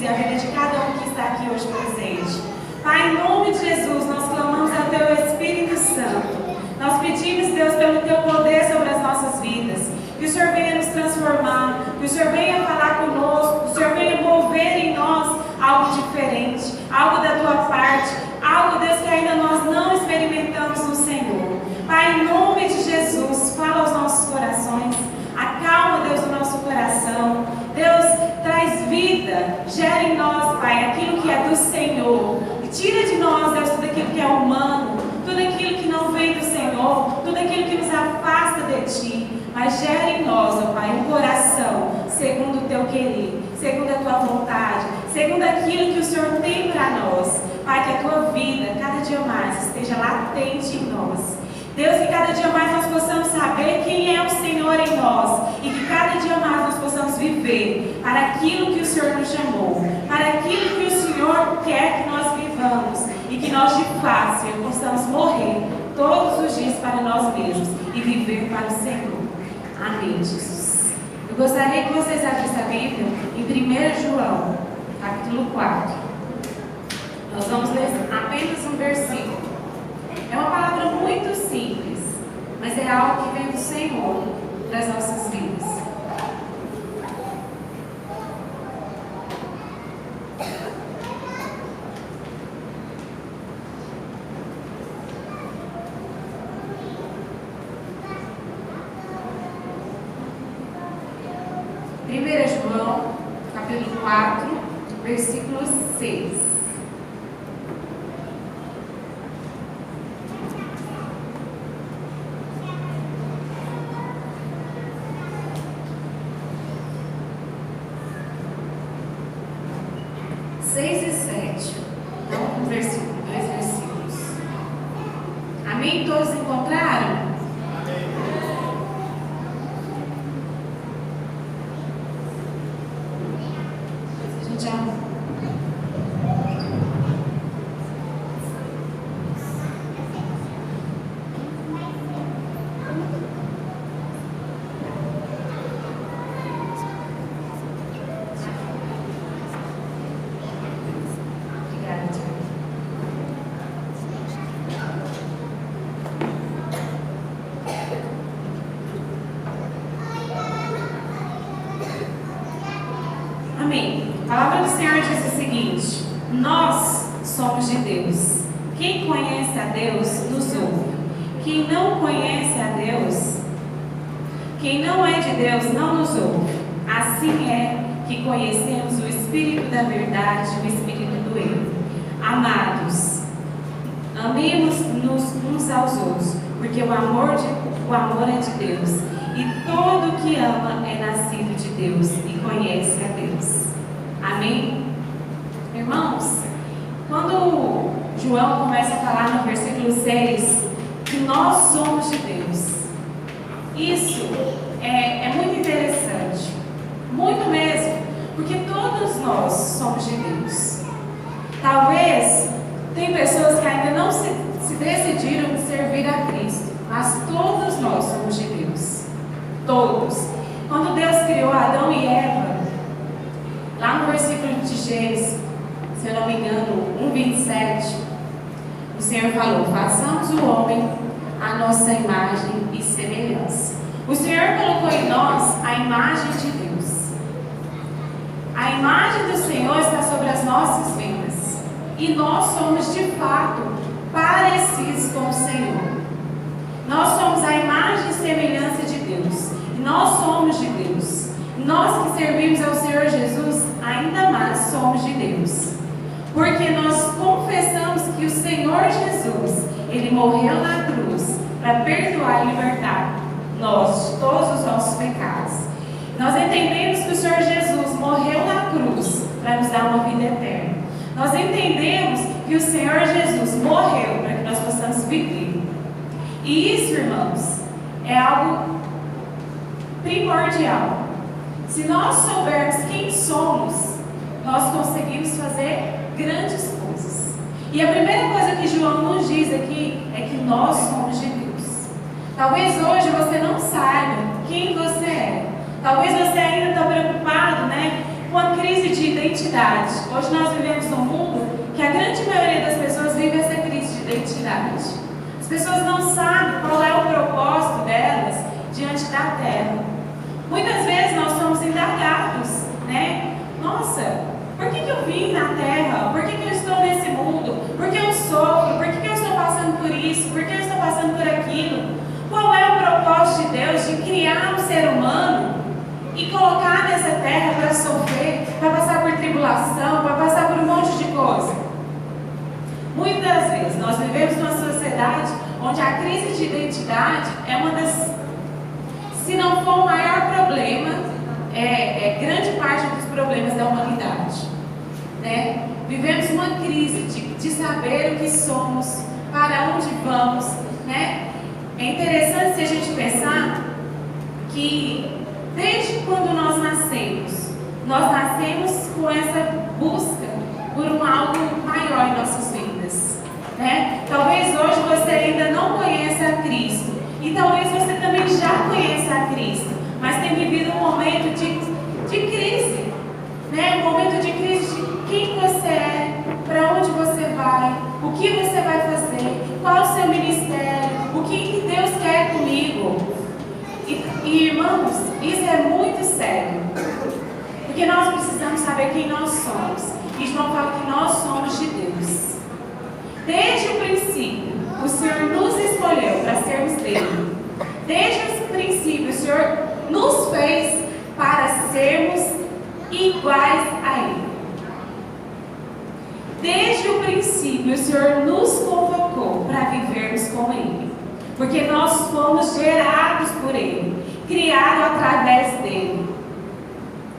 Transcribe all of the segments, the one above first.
e a vida de cada um que está aqui hoje presente. Pai, em nome de Jesus, nós clamamos ao Teu Espírito Santo. Nós pedimos, Deus, pelo Teu poder sobre as nossas vidas, que o Senhor venha nos transformar, que o Senhor venha falar conosco, que o Senhor venha mover em nós algo diferente, algo da Tua parte, algo, Deus, que ainda nós não experimentamos no Senhor. Pai, em nome de Jesus, fala aos nossos corações, acalma, Deus, o nosso coração. Deus, traz vida, gera em nós, Pai, aquilo que é do Senhor. Tira de nós, Deus, tudo aquilo que é humano, tudo aquilo que não vem do Senhor, tudo aquilo que nos afasta de Ti. Mas gera em nós, ó Pai, um coração segundo o Teu querer, segundo a Tua vontade, segundo aquilo que o Senhor tem para nós. Pai, que a Tua vida, cada dia mais, esteja latente em nós. Deus, que cada dia mais nós possamos saber quem é o Senhor em nós e que cada dia mais nós possamos viver para aquilo que o Senhor nos chamou, para aquilo que o Senhor quer que nós vivamos e que nós de fato, Senhor, possamos morrer todos os dias para nós mesmos e viver para o Senhor. Amém, Jesus. Eu gostaria que vocês abrissem a Bíblia em 1 João, capítulo 4. Nós vamos ler apenas um versículo. É uma palavra muito simples, mas é algo que vem do Senhor para as nossas vidas. João, capítulo 4, versículo 6. Então, dois versículos. Amém? Todos encontraram? A gente já... Amém. A palavra do Senhor diz o seguinte: nós somos de Deus. Quem conhece a Deus nos ouve. Quem não conhece a Deus, quem não é de Deus, não nos ouve. Assim é que conhecemos o Espírito da verdade e o Espírito do erro. Amados, amemos-nos uns aos outros, porque o amor é de Deus. E todo que ama é nascido de Deus e conhece a Deus. Amém? Irmãos, quando João começa a falar no versículo 6 que nós somos de Deus, isso é muito interessante, muito mesmo, porque todos nós somos de Deus. Talvez tem pessoas que ainda não se decidiram servir a Cristo, mas todos nós somos de Deus. Todos. Quando Deus criou Adão e Eva, lá no versículo de Gênesis, se eu não me engano, 1:27, o Senhor falou: façamos o homem a nossa imagem e semelhança. O Senhor colocou em nós a imagem de Deus. A imagem do Senhor está sobre as nossas vidas. E nós somos de fato parecidos com o Senhor. Nós somos a imagem e semelhança de Deus. E nós somos de Deus. Nós que servimos ao Senhor Jesus, ainda mais somos de Deus. Porque nós confessamos que o Senhor Jesus, Ele morreu na cruz para perdoar e libertar nós de todos os nossos pecados. Nós entendemos que o Senhor Jesus morreu na cruz para nos dar uma vida eterna. Nós entendemos que o Senhor Jesus morreu para que nós possamos viver. E isso, irmãos, é algo primordial. Se nós soubermos quem somos, nós conseguimos fazer grandes coisas. E a primeira coisa que João nos diz aqui é que nós somos de Deus. Talvez hoje você não saiba quem você é. Talvez você ainda está preocupado, uma crise de identidade. Hoje nós vivemos num mundo que a grande maioria das pessoas vive essa crise de identidade. As pessoas não sabem qual é o propósito delas diante da terra. Muitas vezes nós somos indagados, né? Nossa, por que eu vim na terra? Por que eu estou nesse mundo? Por que eu sofro? Por que eu estou passando por isso? Por que eu estou passando por aquilo? Qual é o propósito de Deus de criar um ser humano e colocar nessa terra para sofrer, para passar por tribulação, para passar por um monte de coisa? Muitas vezes nós vivemos numa sociedade onde a crise de identidade é uma das, se não for o maior problema, é grande parte dos problemas da humanidade, né? Vivemos uma crise de saber o que somos, para onde vamos, né? É interessante se a gente pensar que desde quando nós nascemos com essa busca por um algo maior em nossas vidas, né? Talvez hoje você ainda não conheça a Cristo, e talvez você também já conheça a Cristo, mas tem vivido um momento de crise, né? Um momento de crise de quem você é, para onde você vai, o que você vai fazer, qual é o seu ministério, o que Deus quer comigo. E irmãos, isso é muito sério, porque nós precisamos saber quem nós somos. E João fala que nós somos de Deus. Desde o princípio, o Senhor nos escolheu para sermos dele. Desde o princípio, o Senhor nos fez para sermos iguais a Ele. Desde o princípio, o Senhor nos convocou para vivermos com Ele, porque nós fomos gerados por Ele, criados através dele.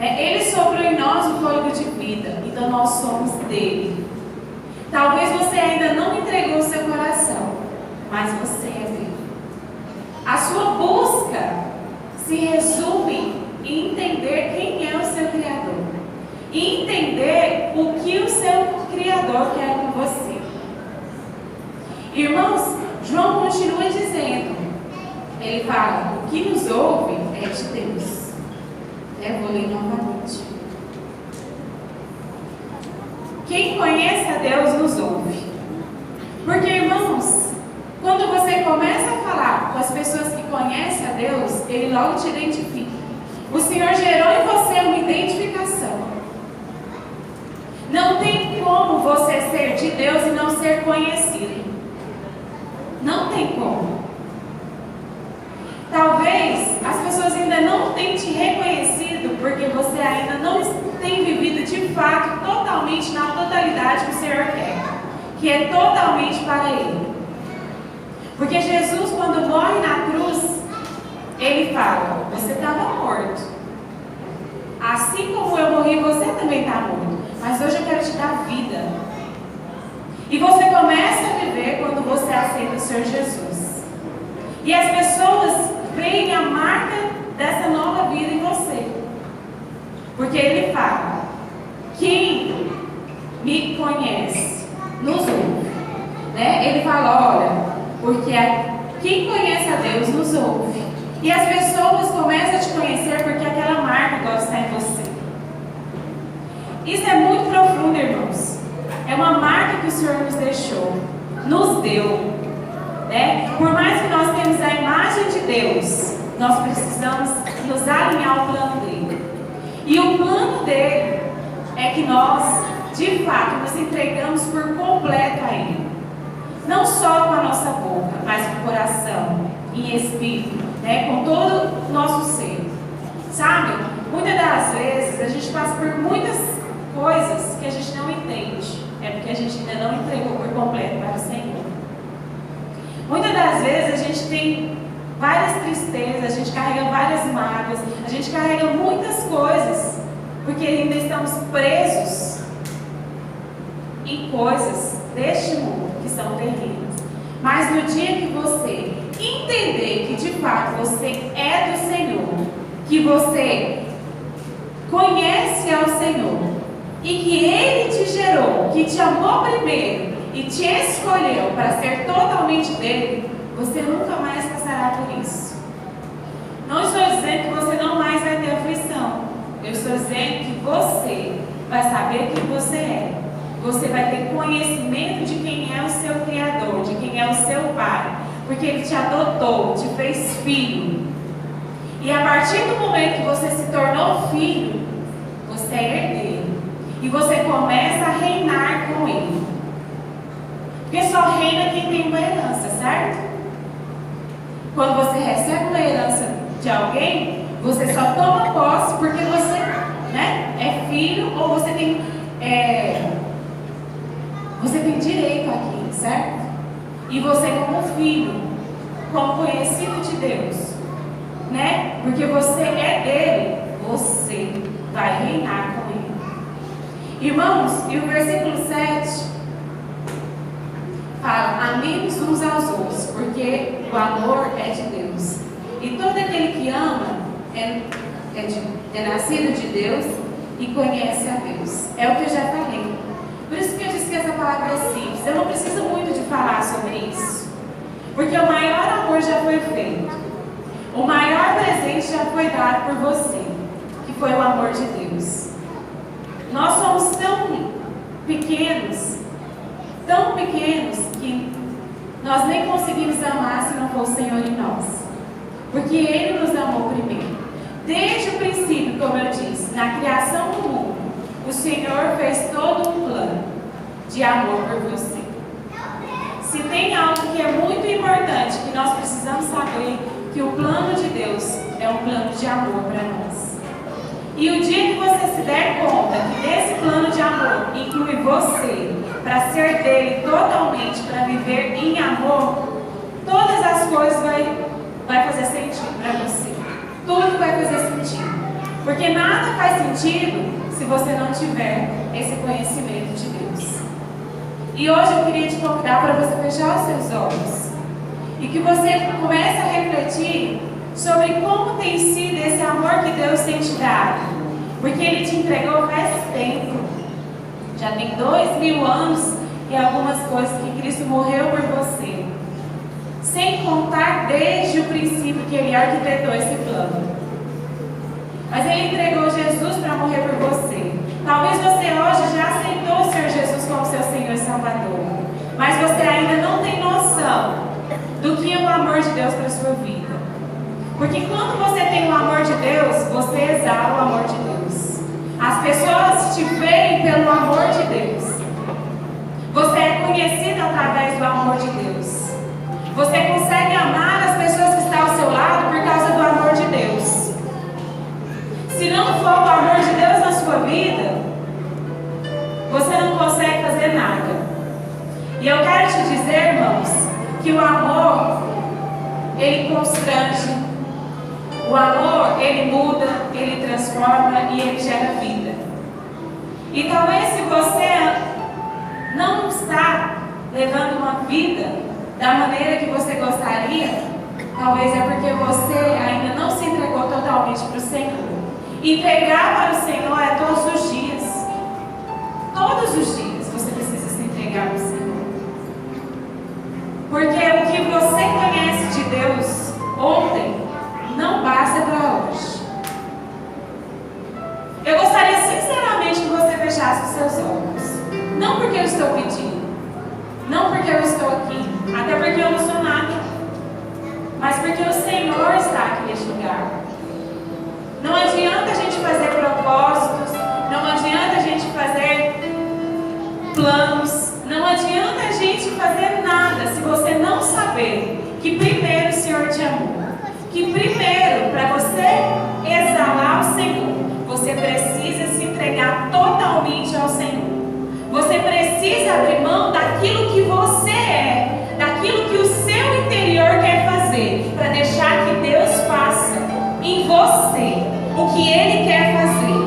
Ele soprou em nós o fôlego de vida, então nós somos dele. Talvez você ainda não entregou o seu coração, mas você é dele. A sua busca se resume em entender quem é o seu Criador e entender o que o seu Criador quer com você. Irmãos, João continua dizendo, ele fala, o que nos ouve é de Deus. Eu vou ler novamente. Quem conhece a Deus nos ouve. Porque, irmãos, quando você começa a falar com as pessoas que conhecem a Deus, Ele logo te identifica. O Senhor gerou em você uma identificação. Não tem como você ser de Deus e não ser conhecido. Não tem como. Talvez as pessoas ainda não tenham te reconhecido porque você ainda não tem vivido de fato totalmente na totalidade que o Senhor quer, que é totalmente para Ele. Porque Jesus, quando morre na cruz, Ele fala, você estava morto. Assim como eu morri, você também está morto. Mas hoje eu quero te dar vida. E você começa a viver quando você aceita o Senhor Jesus. E as pessoas veem a marca dessa nova vida em você. Porque Ele fala, quem me conhece, nos ouve. Né? Ele fala, olha, porque quem conhece a Deus nos ouve. E as pessoas começam a te conhecer porque aquela marca agora está em você. Isso é muito profundo, irmãos. É uma marca que o Senhor nos deixou, nos deu. Né? Por mais que nós temos a imagem de Deus, nós precisamos nos alinhar ao plano dele. E o plano dele é que nós, de fato, nos entregamos por completo a Ele. Não só com a nossa boca, mas com o coração, em espírito, né? Com todo o nosso ser. Sabe? Muitas das vezes a gente passa por muitas coisas que a gente não entende. É porque a gente ainda não entregou por completo para o Senhor. Muitas das vezes a gente tem várias tristezas, a gente carrega várias mágoas, a gente carrega muitas coisas, porque ainda estamos presos em coisas deste mundo que são terríveis. Mas no dia que você entender que de fato você é do Senhor, que você conhece ao Senhor e que Ele te gerou, que te amou primeiro e te escolheu para ser totalmente dele, você nunca mais passará por isso. Não estou dizendo que você não mais vai ter aflição. Eu estou dizendo que você vai saber quem você é. Você vai ter conhecimento de quem é o seu Criador, de quem é o seu Pai. Porque Ele te adotou, te fez filho. E a partir do momento que você se tornou filho, você é herdeiro. E você começa a reinar com Ele. Porque só reina quem tem uma herança, certo? Quando você recebe uma herança de alguém, você só toma posse porque você, né, é filho ou você tem direito àquilo, certo? E você como filho, como conhecido de Deus, né? Porque você é dele, você vai reinar com ele. Irmãos, e o versículo 7 fala: amemos uns aos outros, porque o amor é de Deus. E todo aquele que ama é nascido de Deus e conhece a Deus. É o que eu já falei. Por isso que eu disse que essa palavra é simples. Eu não preciso muito de falar sobre isso, porque o maior amor já foi feito. O maior presente já foi dado por você, que foi o amor de Deus. Nós somos tão pequenos que nós nem conseguimos amar se não for o Senhor em nós. Porque Ele nos amou primeiro. Desde o princípio, como eu disse, na criação do mundo, o Senhor fez todo um plano de amor por você. Se tem algo que é muito importante, que nós precisamos saber, que o plano de Deus é um plano de amor para nós. E o dia que você se der conta que desse plano de amor inclui você, para ser dele totalmente, para viver em amor, todas as coisas vai fazer sentido para você. Tudo vai fazer sentido. Porque nada faz sentido se você não tiver esse conhecimento de Deus. E hoje eu queria te convidar para você fechar os seus olhos e que você comece a refletir sobre como tem sido esse amor que Deus tem te dado. Porque Ele te entregou faz tempo. Já tem 2000 anos e algumas coisas que Cristo morreu por você. Sem contar desde o princípio que Ele arquitetou esse plano. Mas Ele entregou Jesus para morrer por você. Talvez você hoje já aceitou o Senhor Jesus como seu Senhor e Salvador. Mas você ainda não tem noção do que é o amor de Deus para a sua vida. Porque quando você tem o amor de Deus, você exala o amor de Deus. As pessoas te veem pelo amor de Deus. Você é conhecido através do amor de Deus. Você consegue amar as pessoas que estão ao seu lado por causa do amor de Deus. Se não for o amor de Deus na sua vida, você não consegue fazer nada. E eu quero te dizer, irmãos, que o amor, ele constrange. O amor, ele muda, ele transforma e ele gera vida. E talvez se você não está levando uma vida da maneira que você gostaria, talvez é porque você ainda não se entregou totalmente para o Senhor. Entregar para o Senhor é todos os dias. Todos os dias você precisa se entregar para o Senhor. Porque o que você conhece de Deus ontem não basta para hoje. Eu gostaria sinceramente que você fechasse os seus olhos. Não porque eu estou pedindo, não porque eu estou aqui, até porque eu não sou nada, mas porque o Senhor está aqui neste lugar. Não adianta a gente fazer propósitos, não adianta a gente fazer planos, não adianta a gente fazer nada se você não saber que primeiro o Senhor te amou. Que primeiro, para você exalar o Senhor, você precisa se entregar totalmente ao Senhor. Você precisa abrir mão daquilo que você é, daquilo que o seu interior quer fazer, para deixar que Deus faça em você o que Ele quer fazer.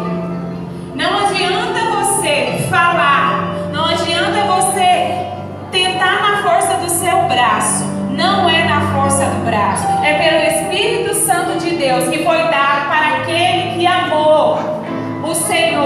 Não adianta você falar, não adianta você tentar na força do seu braço. Não é na força do braço, é pelo Espírito Santo de Deus que foi dado para aquele que amou o Senhor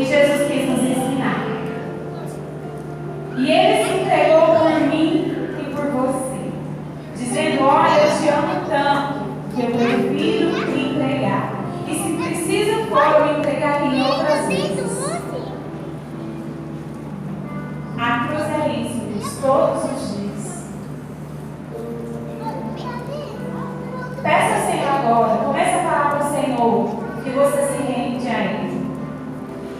que Jesus quis nos ensinar. E Ele se entregou por mim e por você, dizendo: olha, eu te amo tanto que eu prefiro me entregar. E se preciso for, eu me entregaria outras vezes. A cruz é isso, todos os dias. Peça ao Senhor agora, comece a falar para o Senhor que você se rende a Ele,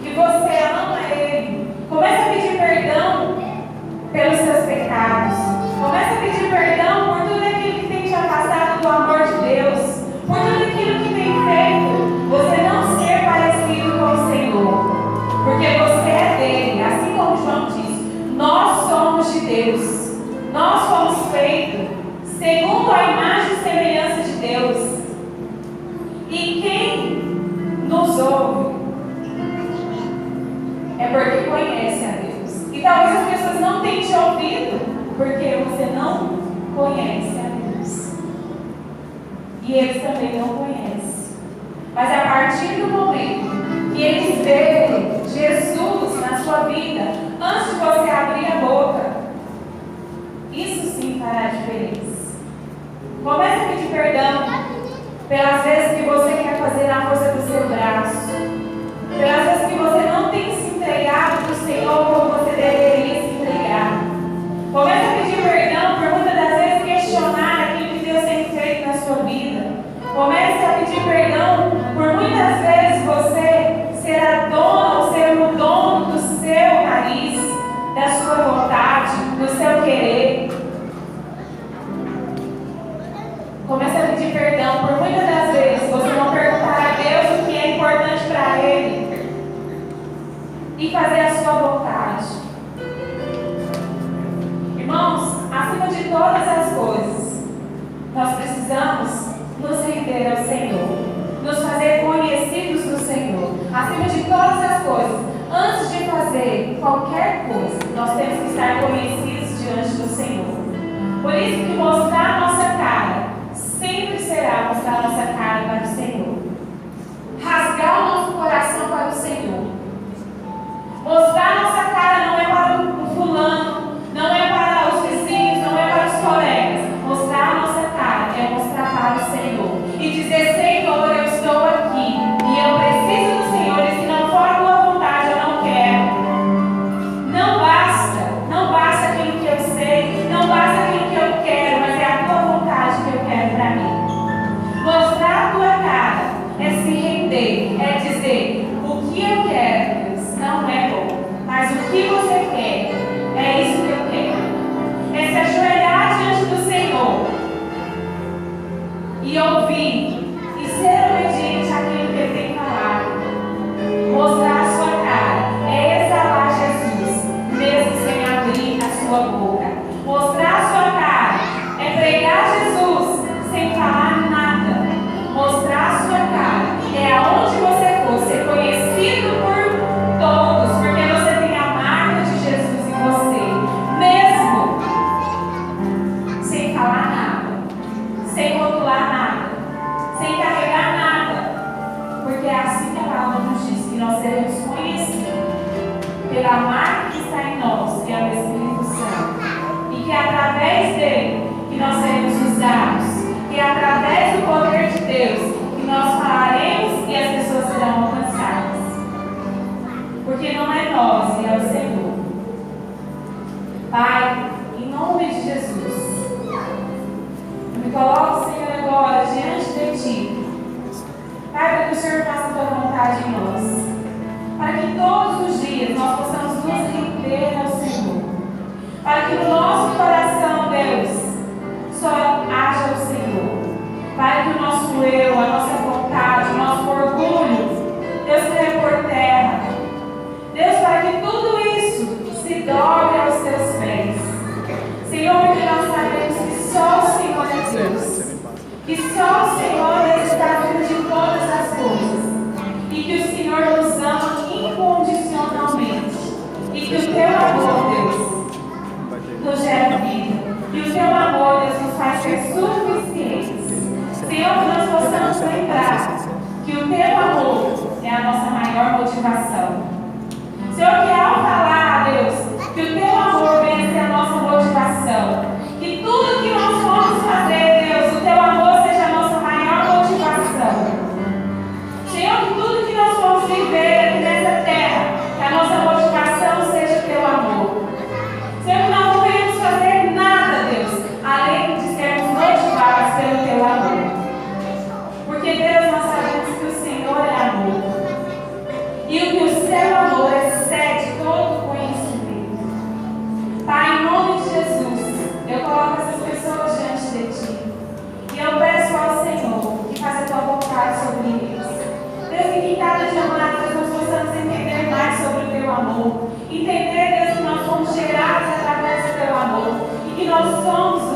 que você ama Ele. Comece a pedir perdão pelos seus pecados. Comece a pedir perdão por tudo aquilo que tem te afastado do amor de Deus, por tudo aquilo que tem feito você não ser parecido com o Senhor, porque você é dele, assim como João diz, nós somos de Deus, nós fomos feitos segundo a imagem e semelhança de Deus. E quem nos ouve é porque conhece a Deus. E talvez as pessoas não tenham te ouvido porque você não conhece a Deus. E eles também não conhecem. Mas a partir do momento que eles verem Jesus na sua vida, antes de você abrir a boca, isso sim fará diferença. Comece a pedir perdão pelas vezes que você quer fazer na força do seu braço, pelas vezes que você não tem se entregado para o Senhor como você deveria se entregar. Comece a pedir perdão por muitas das vezes questionar aquilo que Deus tem feito na sua vida. Comece a pedir perdão por muitas vezes você ser a dona ou ser o dono do seu nariz, da sua vontade, do seu querer. Comece a pedir perdão por muitas das vezes você não perguntar a Deus o que é importante para Ele e fazer a sua vontade. Irmãos, acima de todas as coisas, nós precisamos nos render ao Senhor, nos fazer conhecidos do Senhor. Acima de todas as coisas, antes de fazer qualquer coisa, nós temos que estar conhecidos diante do Senhor. Por isso que mostrar a nossa cara sempre será mostrar a nossa cara para o Senhor. Rasgar o nosso coração para o Senhor. Mostrar a nossa cara não é para o fulano, não é para os vizinhos, não é para os colegas. Mostrar a nossa cara é mostrar para o Senhor. E dizer: Senhor, eu estou aqui e eu preciso do Senhor, e se não for a tua vontade, eu não quero. Não basta aquilo que eu sei, não basta aquilo que eu quero, mas é a tua vontade que eu quero para mim. Mostrar a tua cara é se render, é dizer: o que eu quero, Deus, não é bom, mas o que você quer, é isso que eu quero. É se ajoelhar diante do Senhor e ouvir e ser obediente àquilo que Ele tem falado. Mostrar a sua cara é exalar Jesus, mesmo sem abrir a sua boca. Mostrar a sua cara é pregar Jesus sem falar nada. Mostrar a sua cara é aonde você for ser conhecido por todos, porque você tem a marca de Jesus em você, mesmo sem falar nada, sem rotular nada, sem carregar nada, porque é assim que a palavra nos diz que nós seremos conhecidos pela marca que está em nós, que é o Espírito Santo, e que é através dele que nós seremos usados, que é através do poder de Deus que nós falaremos e as pessoas serão alcançadas, porque não é nós, é o Senhor. Pai, em nome de Jesus, eu me coloco, Senhor, agora diante de Ti, Pai, para que o Senhor faça a Tua vontade em nós, para que todos os dias nós possamos nos render ao Senhor, para que no nosso coração, Deus, só haja o Senhor, para que o nosso eu, a nossa vontade, o nosso orgulho, Deus, caia por terra. Deus, para que tudo isso se dobre aos Teus pés. Senhor, porque nós sabemos que só o Senhor é Deus, que só o Senhor está acima de todas as coisas, e que o Senhor nos ama incondicionalmente, e que o Teu amor, Deus, nos gera vida, e o Teu amor, Deus, nos faz ser suficientes. Senhor, que nós possamos lembrar que o Teu amor é a nossa maior motivação. que nós somos